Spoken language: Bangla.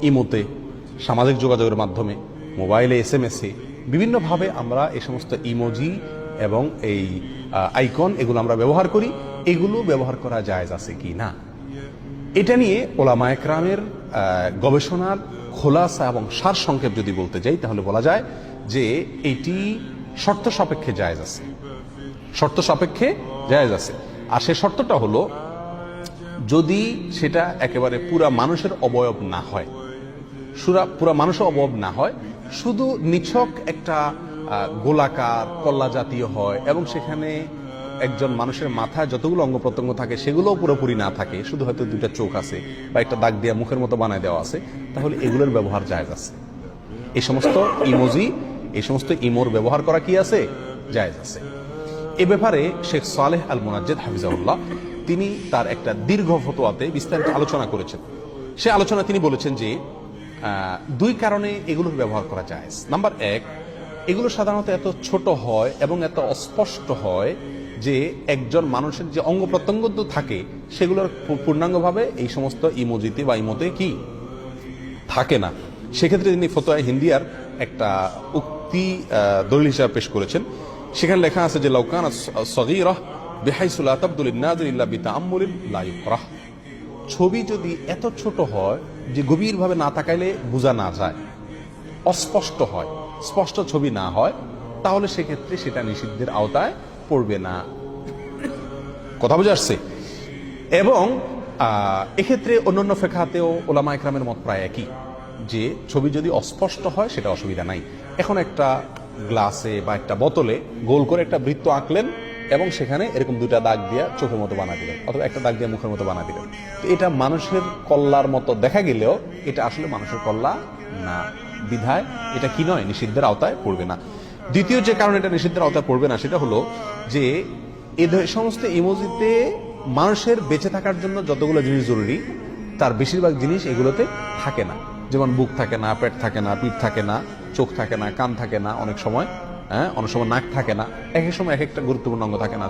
ইমোতে, সামাজিক যোগাযোগের মাধ্যমে, মোবাইলে, SMS-এ বিভিন্নভাবে আমরা এই সমস্ত ইমোজি এবং এই আইকন এগুলো আমরা ব্যবহার করি। এগুলো ব্যবহার করা জায়েজ আছে কি না, এটা নিয়ে ওলামায়ে কেরামের গবেষণার খোলাসা এবং সার সংক্ষেপ যদি বলতে যাই, তাহলে বলা যায় যে এটি শর্ত সাপেক্ষে জায়েজ আছে, শর্ত সাপেক্ষে জায়েজ আছে। আর সে শর্তটা হলো, যদি সেটা একেবারে পুরা মানুষের অবয়ব না হয়, পুরা মানুষের অবয়ব না হয়, শুধু নিছক একটা গোলাকার কল্লা জাতীয় হয় এবং সেখানে একজন মানুষের মাথায় যতগুলো অঙ্গ প্রত্যঙ্গ থাকে সেগুলোও পুরোপুরি না থাকে, শুধু হয়তো দুইটা চোখ আছে বা একটা দাগ দিয়ে মুখের মতো বানায় দেওয়া আছে, তাহলে এগুলোর ব্যবহার জায়েজ আছে। এই সমস্ত ইমোজি, এই সমস্ত ইমোর ব্যবহার করা কি আছে, জায়েজ আছে। এ ব্যাপারে শেখ সালেহ আল মুনাজ্জেদ হাফিজাহুল্লাহ তিনি তার একটা দীর্ঘ ফতোয়াতে বিস্তারিত আলোচনা করেছেন। সে আলোচনা তিনি বলেছেন যে দুই কারণে এগুলোর ব্যবহার করা জায়েজ। নাম্বার এক, এগুলো সাধারণত এত ছোট হয় এবং এত অস্পষ্ট হয় যে একজন মানুষের যে অঙ্গ প্রত্যঙ্গ থাকে সেগুলোর পূর্ণাঙ্গভাবে এই সমস্ত ইমোজিতে বা ইমোতে কি থাকে না। সেক্ষেত্রে তিনি ফতোয়ায়ে হিন্দিয়ার একটা উক্তি দলিল হিসাবে পেশ করেছেন। সেখানে লেখা আছে যে লাউকানা সগীরাহ বিহাইসু লা তাবদুল লিন-নাযির ইল্লা বিতাআম্মুলিন লা ইউকরাহ। ছবি যদি এত ছোট হয় যে গভীরভাবে না তাকাইলে বোঝা না যায়, অস্পষ্ট হয়, স্পষ্ট ছবি না হয়, তাহলে সেক্ষেত্রে সেটা নিষিদ্ধের আওতায় পড়বে না। কথা বুঝে আসছে? এবং এক্ষেত্রে অন্যান্য ফিকহাতেও ওলামায়ে কেরামের মত প্রায় একই, যে ছবি যদি অস্পষ্ট হয় সেটা অসুবিধা নাই। এখন একটা গ্লাসে বা একটা বোতলে গোল করে একটা বৃত্ত আঁকলেন এবং সেখানে এরকম দুইটা দাগ দিয়ে চোখের মতো বানা দিলেন, অথবা একটা দাগ দিয়ে মুখের মতো বানা দিলেন, তো এটা মানুষের কল্লার মতো দেখা গেলেও এটা আসলে মানুষের কল্লা না, বিধায় এটা কি নয়, নিষিদ্ধের আওতায় পড়বে না। দ্বিতীয় যে কারণে এটা নিষিদ্ধের আওতায় পড়বে না সেটা হলো যে এই সমস্ত ইমোজিতে মানুষের বেঁচে থাকার জন্য যতগুলো জিনিস জরুরি তার বেশিরভাগ জিনিস এগুলোতে থাকে না। যেমন বুক থাকে না, পেট থাকে না, পিঠ থাকে না, চোখ থাকে না, কান থাকে না, অনেক সময় নাক থাকে না, এক এক সময় এক একটা গুরুত্বপূর্ণ অঙ্গ থাকে না।